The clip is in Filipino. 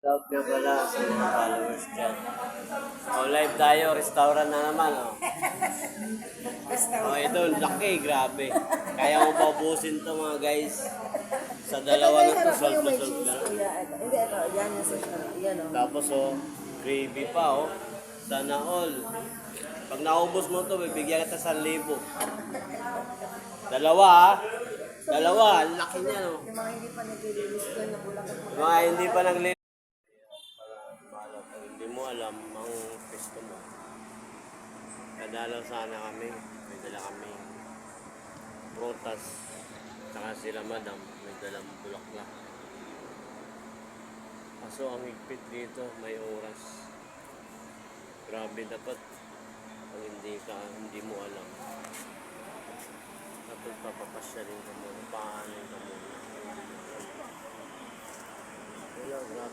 Shout nga pala sa mga followers dyan. O, live tayo. Restaurant na naman, o. O, ito, laki. Grabe. Kaya mo paubusin to mga guys. Sa dalawa na to, solve na solve ka. Hindi, ito. Yan yung susunod. Yan o. Tapos, o, gravy pa, o. Sana all. Pag naubos mo to, bibigyan kita 1,000. Dalawa, ha? Dalawa. Laki niya, no? Yung mga hindi pa nag-release doon na Bulacan. Yung mga hindi pa nag hindi mo alam ang pesto mo. Kadalaw sana kami. May dala kami prutas. Saka sila madam. May dalang bulaklak. Kaso ang higpit dito, may oras. Grabe dapat. Pag hindi mo alam. Dapat papapasya rin ka muna. Paano ka muna. Wala, grabe.